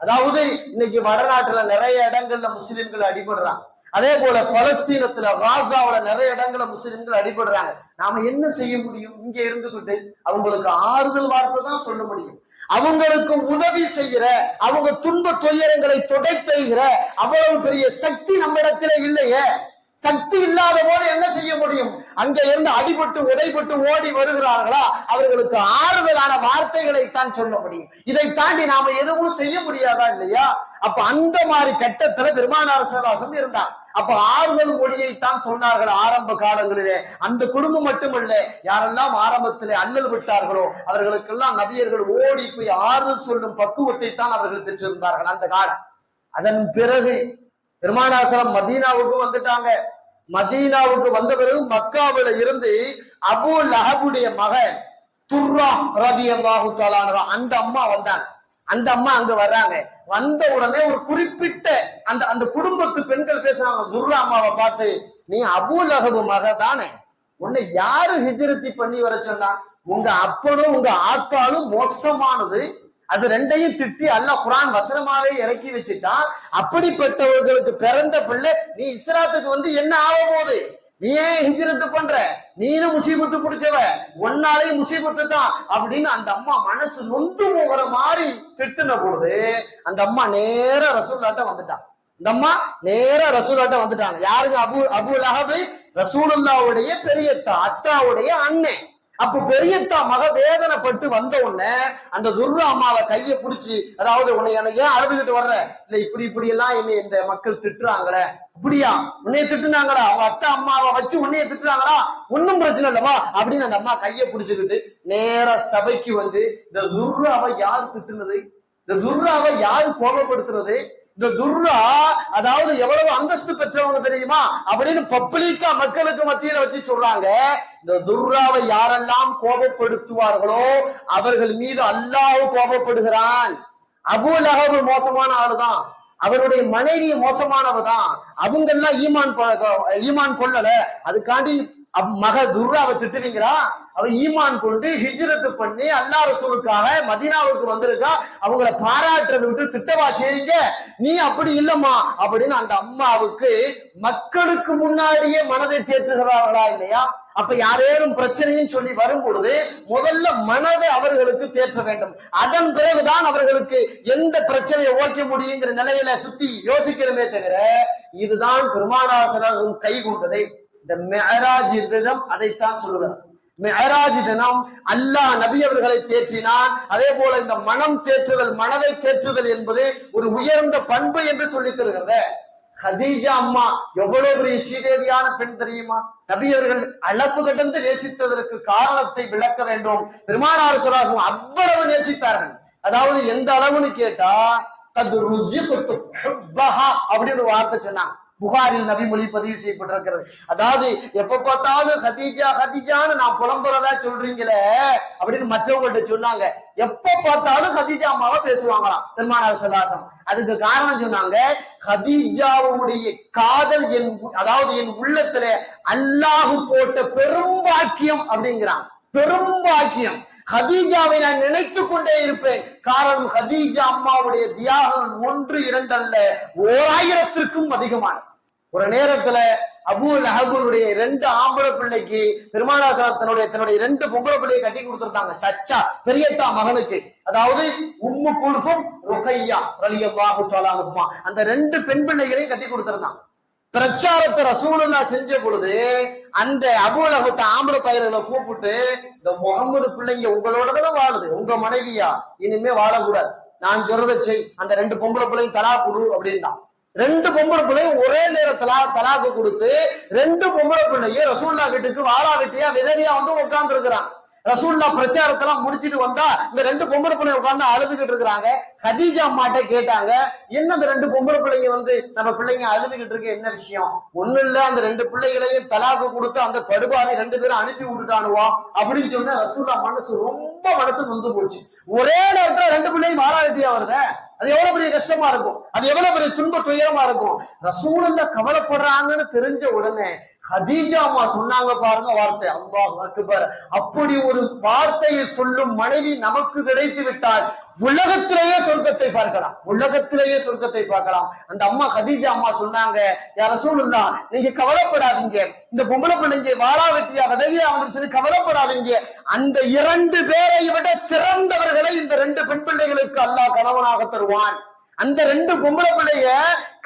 அதாவது இன்னைக்கு வடநாட்டுல நிறைய இடங்கள்ல முஸ்லிம்கள் அடிபடுறாங்க. அதே போல பலஸ்தீனத்துல காசாவுல நிறைய இடங்கள்ல முஸ்லிம்கள் அடிபடுறாங்க. நாம என்ன செய்ய முடியும்? இங்க இருந்துகிட்டு அவங்களுக்கு ஆறுதல் வார்த்தை தான் சொல்ல முடியும். அவங்களுக்கு உதவி செய்கிற, அவங்க துன்ப துயரங்களை துடைத்துகிற அவ்வளவு பெரிய சக்தி நம்ம இடத்துல இல்லையே. சக்தி இல்லாத போது என்ன செய்ய முடியும்? அங்க இருந்து அடிபட்டு உடைபட்டு ஓடி வருகிறார்களா, அவர்களுக்கு ஆறுதலான வார்த்தைகளை தான் சொல்ல முடியும். இதை தாண்டி நாம எதுவும் செய்ய முடியாதா இல்லையா? அப்ப அந்த மாதிரி கட்டத்துல பெருமானார் ஸல்லல்லாஹு அலைஹி வஸல்லம் இருந்தாங்க. அப்ப ஆறுதல் மொழியை தான் சொன்னார்கள் ஆரம்ப காலங்களிலே. அந்த குடும்பம் மட்டுமல்ல, யாரெல்லாம் ஆரம்பத்திலே அல்லல் விட்டார்களோ அவர்களுக்கெல்லாம் நபியர்கள் ஓடி போய் ஆறுதல் சொல்லும் பக்குவத்தை தான் அவர்கள் பெற்றிருந்தார்கள் அந்த காலம். அதன் பிறகு பெருமானார் ஸல்லல்லாஹு மதீனாவுக்கு வந்துட்டாங்க. மதீனாவுக்கு வந்த பிறகு மக்காவில இருந்து அபூ லஹபுடைய மகன் துர்ரா ரலியல்லாஹு தஆலா அன்ஹா அந்த அம்மா வந்தாங்க. அந்த அம்மா அங்க வர்றாங்க. வந்த உடனே ஒரு குறிப்பிட்ட அந்த குடும்பத்து பெண்கள் பேசுறாங்க. துர்ரா அம்மாவை பார்த்து, நீ அபூ லஹப் மக தானே, உன்னை யாரு ஹிஜ்ரத்தி பண்ணி வர சொன்னா? உங்க அப்பனும் உங்க ஆத்தாலும் மோசமானது, அது 2ஐயும் திட்டி அல்லாஹ் குர்ஆன் வசனமாவே இறக்கி வச்சுட்டான். அப்படிப்பட்டவர்களுக்கு பிறந்த பிள்ளை நீ இஸ்லாத்துக்கு வந்து என்ன ஆக போகுது? நீ ஏன் ஹிஜ்ரத் பண்ற? நீனும் முசீபத்து பிடிச்சவ, ஒன்னாலையும் முசீபத்து தான் அப்படின்னு அந்த அம்மா மனசு நொந்து போகிற மாதிரி திட்டுன பொழுது அந்த அம்மா நேரா ரசூலுல்லாஹ்ட்ட வந்துட்டான். இந்த அம்மா நேரா ரசூலுல்லாஹ்ட்ட வந்துட்டாங்க. யாருங்க? அபூ லஹப், ரசூலுல்லாஹ்வுடைய பெரியத்தா, அத்தாவுடைய அண்ணன். அப்ப பெரியத்தா மக வேதனைப்பட்டு வந்த உடனே அந்த துர்ரா அம்மாவை கையை பிடிச்சி, அதாவது உன்னை எனக்கு ஏன் அழுதுகிட்டு வர்ற? இல்ல இப்படி எல்லாம் என்னை இந்த மக்கள் திட்டுறாங்களே. அப்படியா? உன்னைய திட்டுனாங்களா? அவங்க அத்தா அம்மாவை வச்சு உன்னைய திட்டுறாங்களா? ஒன்னும் பிரச்சனை இல்லவா அப்படின்னு அந்த அம்மா கையை பிடிச்சுக்கிட்டு நேரா சபைக்கு வந்து, இந்த துர்ராவை யாரு திட்டுனது? இந்த துர்ராவை யாரு கோபப்படுத்துறது? இந்த துர்ரா அதாவது எவ்வளவு அந்தஸ்து பெற்றவங்க தெரியுமா அப்படின்னு பப்ளிக்கா மக்களுக்கு மத்தியில வச்சு சொல்றாங்க. இந்த துர்ராவை யாரெல்லாம் கோபப்படுத்துவார்களோ அவர்கள் மீது அல்லாஹ் கோபப்படுகிறான். அபூ லஹப் மோசமான ஆளுதான், அவருடைய மனைவி மோசமானவதான், அவங்க எல்லாம் ஈமான் கொள்ளல, அதுக்காண்டி மக துர்ராவை திட்டுவீங்களா? அவ ஈமான் கொண்டு ஹிஜ்ரத் பண்ணி அல்லாஹ் ரசூலுக்காக மதீனாவுக்கு வந்திருக்கா, அவங்கள பாராட்டுறதை விட்டு திட்டவா செய்றீங்க? நீ அப்படி இல்லம்மா அப்படின்னு அந்த அம்மாவுக்கு மக்களுக்கு முன்னாடியே மனதை தேற்றுகிறார்களா இல்லையா? அப்ப யாரேனும் பிரச்சனைன்னு சொல்லி வரும் பொழுது முதல்ல மனதை அவர்களுக்கு தேற்ற வேண்டும். அதன் பிறகுதான் அவர்களுக்கு எந்த பிரச்சனையை ஓக்க முடியுங்கிற நிலையில சுத்தி யோசிக்கிறமே தவிர, இதுதான் பெருமானார் ஸல்லல்லாஹு அலைஹி வஸல்லம் கை கொண்டதை. இந்த மிஅராஜ் தினம் அதைத்தான் சொல்லுகிறார். மிஅராஜ் தினம் அல்லாஹ் நபி அவர்களை தேற்றினான். அதே போல இந்த மனம் தேற்றுதல், மனதை தேற்றுதல் என்பது ஒரு உயர்ந்த பண்பு என்று சொல்லி தருகிறது. ஹதீஜா அம்மா எவ்வளவு பெரிய ஸ்ரீதேவியான பெண் தெரியுமா? நபி அவர்கள் அளவு கடந்து நேசித்ததற்கு காரணத்தை விளக்க வேண்டும். பெருமானார் ஸல்லல்லாஹு அலைஹி வஸல்லம் அவ்வளவு நேசித்தார்கள். அதாவது எந்த அளவுன்னு கேட்டா, கத் ருஸிக்து ஹுப்பஹா அப்படின்னு வார்த்தை சொன்னாங்க. புகாரில் நபி மொழி பதிவு செய்யப்பட்டிருக்கிறது. அதாவது எப்ப பார்த்தாலும் ஹதீஜா ஹதீஜான்னு நான் புலம்புறதா சொல்றீங்களே அப்படின்னு மற்றவங்கள்ட்ட சொன்னாங்க. எப்ப பார்த்தாலும் ஹதீஜா அம்மாவை பேசுவாங்களாம் பெருமானார் ஸல்லல்லாஹு அலைஹி வஸல்லம். அதுக்கு காரணம் சொன்னாங்க, ஹதீஜாவுடைய காதல் அதாவது என் உள்ளத்துல அல்லாஹ் போட்ட பெரும்பாக்கியம் அப்படிங்கிறான். பெரும்பாக்கியம். ஹதீஜாவை நான் நினைத்துக் கொண்டே இருப்பேன். காரணம் ஹதீஜா அம்மாவுடைய தியாகம் 1 2 அல்ல, 1000த்திற்கும் அதிகமான. ஒரு நேரத்துல அபூ லஹபுடைய 2 ஆம்பளை பிள்ளைக்கு பெருமானார் தன்னுடைய 2 பொம்பளை பிள்ளையை கட்டி கொடுத்திருந்தாங்க. சச்சா பெரியத்தா மகனுக்கு, அதாவது உம்மு குல்சும் ருகையா ரலியல்லாஹு தஆலா அன்ஹுமா, அந்த 2 பெண் பிள்ளைகளையும் கட்டி கொடுத்திருந்தாங்க. பிரச்சாரத்தை ரசூலுல்லாஹ் செஞ்ச பொழுது அந்த அபூ லஹப் ஆம்பளை பையர்களை கூப்பிட்டு, இந்த முகமது பிள்ளைங்க உங்களோட தானே வாழுது, உங்க மனைவியா, இனிமே வாழக்கூடாது, நான் சொல்றதை செய், அந்த 2 பொம்பளை பிள்ளையும் தலா கொடு அப்படின்னா. 2 பொம்பளை பிள்ளையும் ஒரே நேரத்துல தலாக்கு கொடுத்து 2 பொம்பளை பிள்ளையும் ரசூல்லா வீட்டுக்கு வாழா வெட்டியா விதவியா வந்து உட்கார்ந்து இருக்கிறாங்க. ரசூல்லா பிரச்சாரத்தெல்லாம் முடிச்சிட்டு வந்தா இந்த 2 பொம்பளை பிள்ளை உட்கார்ந்து அழுதுகிட்டு இருக்கிறாங்க. கதீஜா அம்மாட்ட கேட்டாங்க, என்ன இந்த 2 பொம்பளை பிள்ளைங்க வந்து நம்ம பிள்ளைங்க அழுதுகிட்டு இருக்கு, என்ன விஷயம்? ஒண்ணு இல்ல, அந்த 2 பிள்ளைகளையும் தலாக்கு கொடுத்து அந்த படுபாவை 2 பேரும் அனுப்பி விட்டுட்டானுவா அப்படின்னு சொன்ன ரசூல்லா மனசு நொந்து போச்சு. ஒரே நேரத்துல 2 பிள்ளையும் வாழா வெட்டியா வருத, அது எவ்வளவு பெரிய கஷ்டமா இருக்கும், அது எவ்வளவு பெரிய துன்ப துயரமா இருக்கும். ரசூலுல்லாஹ் கவலைப்படுறாங்கன்னு தெரிஞ்ச உடனே கதீஜா அம்மா சொன்னாங்க பாருங்க வார்த்தை, அல்லாஹ் அக்பர், அப்படி ஒரு வார்த்தையை சொல்லும் மனைவி நமக்கு கிடைத்து விட்டால் உலகத்திலேயே சொர்க்கத்தை பார்க்கலாம், உலகத்திலேயே சொர்க்கத்தை பார்க்கலாம். அந்த அம்மா கதீஜா அம்மா சொன்னாங்க, யா ரசூலுல்லாஹ் நீங்க கவலைப்படாதீங்க, இந்த பொம்பளை பிள்ளைங்க வாழா வெட்டியா விதவியா வந்து சொல்லி கவலைப்படாதீங்க, அந்த 2 பேரை விட சிறந்தவர்களை இந்த 2 பெண் பிள்ளைகளுக்கு அல்லாஹ் கணவனாக தருவான். அந்த 2 பொம்பளை பிள்ளைய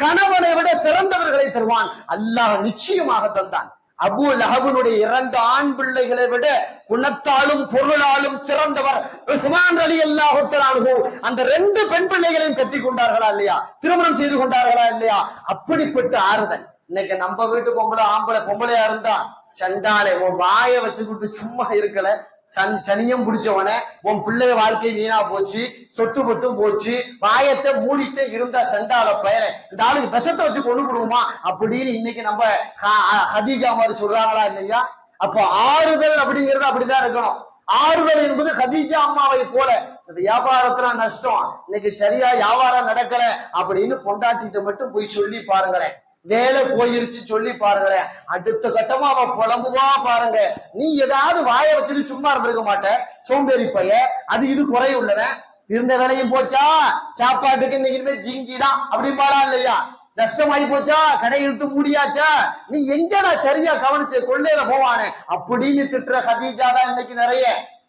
கணவனை விட சிறந்தவர்களை தருவான், அல்லாஹ் நிச்சயமாக தந்தான். அபூ லஹபுடைய 2 ஆண் பிள்ளைகளை விட குணத்தாலும் பொருளாலும் சிறந்தவர் உஸ்மான் ரலியல்லாஹு தஆலா அன்ஹு. அந்த 2 பெண் பிள்ளைகளையும் கட்டி கொண்டார்களா இல்லையா, திருமணம் செய்து கொண்டார்களா இல்லையா? அப்படிப்பட்ட ஆறுதல். இன்னைக்கு நம்ம வீட்டு பொம்பளையா இருந்தா, சண்டாலே உன் வாயை வச்சுக்கிட்டு சும்மா இருக்கல, சனியம் பிடிச்சவன, உன் பிள்ளைய வாழ்க்கை வீணா போச்சு, சொத்து பட்டும் போச்சு, வாயத்தை மூடிட்டு இருந்தா சண்டால பயன, இந்த ஆளுக்கு விஷத்தை வச்சு கொண்டு விடுவோமா அப்படின்னு இன்னைக்கு நம்ம கதீஜா மாதிரி சொல்றாங்களா இல்லையா? அப்ப ஆறுதல் அப்படிங்கிறது அப்படிதான் இருக்கணும். ஆறுதல் என்பது கதீஜா அம்மாவை போல, வியாபாரத்துல நஷ்டம், இன்னைக்கு சரியா வியாபாரம் நடக்கல அப்படின்னு பொண்டாட்டிட்டு மட்டும் போய் சொல்லி பாருங்களேன், வேலை போயிருச்சு சொல்லி பாருங்களேன், அடுத்த கட்டமா அவ புலம்புவா பாருங்க. நீ ஏதாவது வாய வச்சுட்டு சும்மா இருந்திருக்க மாட்ட, சோம்பேறி பைய, அது இது குறை உள்ளவன், இருந்த வேலையும் போச்சா, சாப்பாட்டுக்கு இன்னைக்கு ஜிங்கிதான் அப்படின்பாளா இல்லையா? நஷ்டமாயி போச்சா, கடை இழுத்து மூடியாச்சா, நீ எங்கடா சரியா கவனிச்ச, கொள்ளையில போவானே அப்படின்னு திட்டுற கதீஜா தான் இன்னைக்கு நிறைய.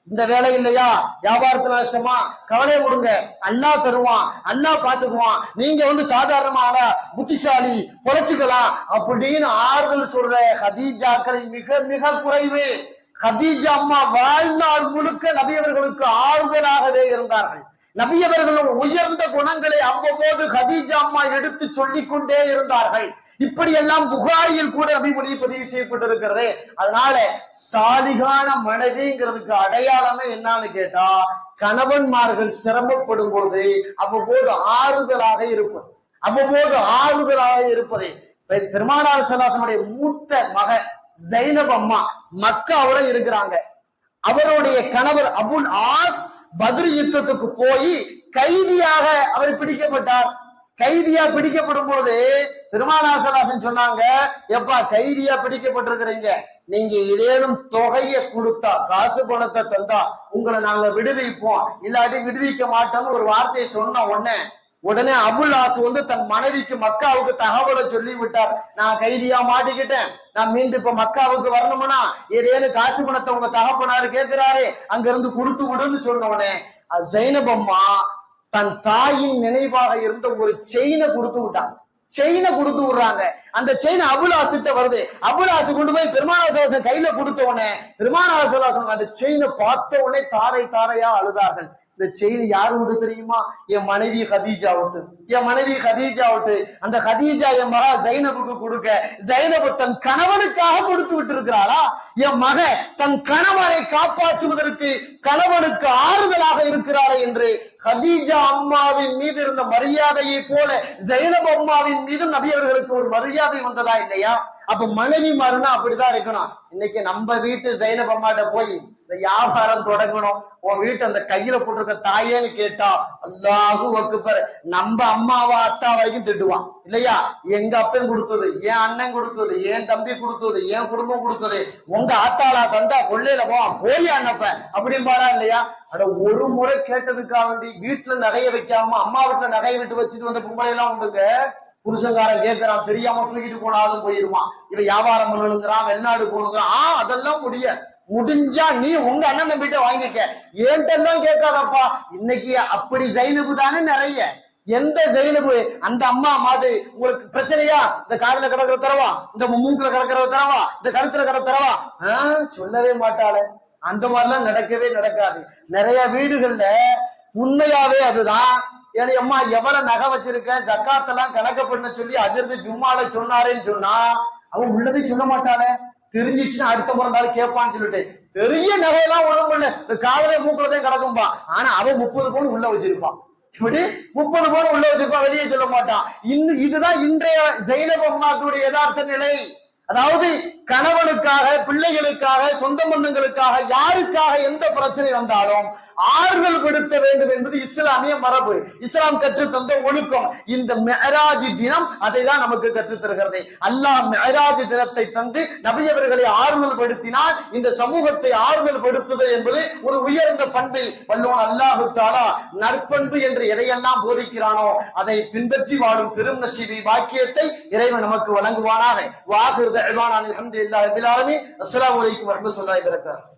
இந்த வேலை இல்லையா, வியாபாரத்துல நஷ்டமா, கவலையை விடுங்க, அல்லாஹ் தருவான், அல்லாஹ் பாத்துக்குவான், நீங்க வந்து சாதாரணமான புத்திசாலி, பொழைச்சுக்கலாம் அப்படின்னு ஆறுதல் சொல்ற கதீஜாக்களை மிக மிக குறைவு. கதீஜா அம்மா வாழ்நாள் முழுக்க நபியவர்களுக்கு ஆறுதலாகவே இருந்தார்கள். நபியவர்களும் உயர்ந்த குணங்களை அவ்வப்போது கதீஜா அம்மா எடுத்து சொல்லிக் கொண்டே இருந்தார்கள். இப்படி எல்லாம் புகாரியில் கூட நபிமொழி பதிவு செய்யப்பட்டிருக்கிறது. அதனால சாலிகான மனைவிங்கிறதுக்கு அடையாளமே என்னன்னு கேட்டா, கணவன்மார்கள் சிரமப்படும் பொழுது அவ்வப்போது ஆறுதலாக இருப்பது, அவ்வப்போது ஆறுதலாக இருப்பதை. பெருமானார் ஸல்லல்லாஹு அலைஹி வஸல்லம் மூத்த மகன் ஜைனப் அம்மா மக்காவுல இருக்கிறாங்க. அவருடைய கணவர் அபுல் ஆஸ் பத்ர் யுத்தத்துக்கு போய் கைதியாக அவர் பிடிக்கப்பட்டார். கைதியா பிடிக்கப்படும் போது பெருமானார் ஸல்லல்லாஹு அலைஹி வஸல்லம் சொன்னாங்க, எப்பா கைதியா பிடிக்கப்பட்டிருக்கிறீங்க, நீங்க ஏதேனும் தொகையை கொடுத்தா, காசு பணத்தை தந்தா உங்களை நாங்க விடுவிப்போம், இல்லாட்டி விடுவிக்க மாட்டோம்னு ஒரு வார்த்தையை சொன்ன உடனே அபுல் ஆஸ் வந்து தன் மனைவிக்கு மக்காவுக்கு தகவலை சொல்லி விட்டார், நான் கைதியா மாட்டிக்கிட்டேன், நான் மீண்டும் இப்ப மக்காவுக்கு வரணும்னா ஏதேனும் காசு பணத்தை உங்க தகப்பனாரு கேட்கிறாரு, அங்க இருந்து கொடுத்து விடுன்னு சொன்னவனே ஜைனப் அம்மா தன் தாயின் நினைவாக இருந்த ஒரு செயினை கொடுத்து விட்டாங்க. செயினை கொடுத்து விடுறாங்க. அந்த செயின் அபுல் ஆசிட்ட வருது. அபுல் ஆசு கொண்டு போய் பெருமானார் ஸல்லல்லாஹு அலைஹி வஸல்லம் கையில கொடுத்த உடனே பெருமானார் ஸல்லல்லாஹு அலைஹி வஸல்லம் அந்த செயினை பார்த்த உடனே தாரை தாரையா அழுதார்கள். இந்த செய்தி யாரு விட்டு தெரியுமா? என் மனைவி கதீஜா விட்டு, என் மனைவி கதீஜா விட்டு. அந்த கதீஜா என் மகா ஜைனபுக்கு கொடுக்க, ஜைனபு தன் கணவனுக்காக கொடுத்து விட்டு இருக்கிறாளா? என் மக தன் கணவனை காப்பாற்றுவதற்கு கணவனுக்கு ஆறுதலாக இருக்கிறாரே என்று கதீஜா அம்மாவின் மீது இருந்த மரியாதையை போல ஜைனப் அம்மாவின் மீது நபியவர்களுக்கு ஒரு மரியாதை வந்ததா இல்லையா? அப்ப மனைவி மாறுனா அப்படிதான் இருக்கணும். இன்னைக்கு நம்ம வீட்டு ஜைனப் அம்மாட்ட போய் இந்த வியாபாரம் தொடங்கணும், உன் வீட்டு அந்த கையில போட்டிருக்க தாயேன்னு கேட்டா அல்லாஹு அக்பர், நம்ம அம்மாவா அத்தா வரைக்கும் திட்டுவான் இல்லையா? எங்க அப்பன் கொடுத்தது, என் அண்ணன் கொடுத்தது, என் தம்பி கொடுத்தது, என் குடும்பம் கொடுத்தது, உங்க ஆத்தாளா தந்தா கொள்ளையில போய் அண்ணப்ப அப்படின்னு பாடா இல்லையா? அட ஒரு முறை கேட்டதுக்காக வேண்டி வீட்டுல நகைய வைக்காம அம்மா வீட்டுல நகையை விட்டு வச்சுட்டு வந்த பொம்பளை எல்லாம் உண்டுங்க. புருஷங்காரன் கேட்கறான், தெரியாம தூக்கிட்டு போனாலும் போயிருவான். இவன் வியாபாரம் பண்ணணுங்கிறான், வெளிநாடு போகணுங்கிறான். அதெல்லாம் முடிஞ்சா நீ உங்க அண்ணன் நம்பிட்ட வாங்கிக்க, ஏன்ட்டெல்லாம் கேட்காதப்பா. இன்னைக்கு அப்படி ஜைனபு தானே நிறைய. எந்த ஜைனபு அந்த அம்மா மாதிரி உங்களுக்கு பிரச்சனையா? இந்த காதுல கிடக்கிற தரவா, இந்த மூக்குல கிடக்கிற தரவா, இந்த கழுத்துல கிடக்கிற தரவா சொல்லவே மாட்டாளே. அந்த மாதிரிலாம் நடக்கவே நடக்காது. நிறைய வீடுகள்ல உண்மையாவே அதுதான். ஏன்னா அம்மா எவ்வளவு நகை வச்சிருக்க, ஜக்காத்தெல்லாம் கணக்கு பண்ண சொல்லி அஜர்து ஜும்மால சொன்னாரேன்னு சொன்னா அவன் உள்ளதை சொல்ல மாட்டாளே. தெரிஞ்சிச்சுன்னா அடுத்த முறை நாள் கேட்பான்னு சொல்லிட்டு பெரிய நகையெல்லாம் ஒண்ணும் இல்ல, இந்த காதலே மூக்குலதான் கிடக்கும்பா. ஆனா அவன் 30 பவுன் உள்ள வச்சிருப்பான். இப்படி 30 பவுன் உள்ள வச்சிருப்பான், வெளியே சொல்ல மாட்டான். இதுதான் இன்றைய ஜைனப் அம்மாக்களுடைய யதார்த்த நிலை. அதாவது கணவனுக்காக, பிள்ளைகளுக்காக, சொந்த பந்தங்களுக்காக, யாருக்காக எந்த பிரச்சனை வந்தாலும் ஆறுதல் படுத்த வேண்டும் என்பது இஸ்லாமிய மரபு, இஸ்லாம் கற்றுத் தந்த ஒழுக்கம். இந்த மிஅராஜ் தினம் அதை தான் நமக்கு கற்றுத் தருகிறது. அல்லாஹ் மிஅராஜ் தினத்தை தந்து நபி அவர்களை ஆறுதல் படுத்தினால் இந்த சமூகத்தை ஆறுதல் படுத்துதல் என்பது ஒரு உயர்ந்த பண்பை வல்லோன் அல்லாஹு தஆலா நற்பண்பு என்று எதையெல்லாம் போதிக்கிறானோ அதை பின்பற்றி வாழும் பெரும் நசீபை, பாக்கியத்தை இறைவன் நமக்கு வழங்குவானாக. வாஹிர் தஅவானா அல்ஹம்துலில்லாஹி ரப்பில் ஆலமீன். அஸ்ஸலாமு அலைக்கும் வரஹ்மத்துல்லாஹி வபரகாத்துஹு.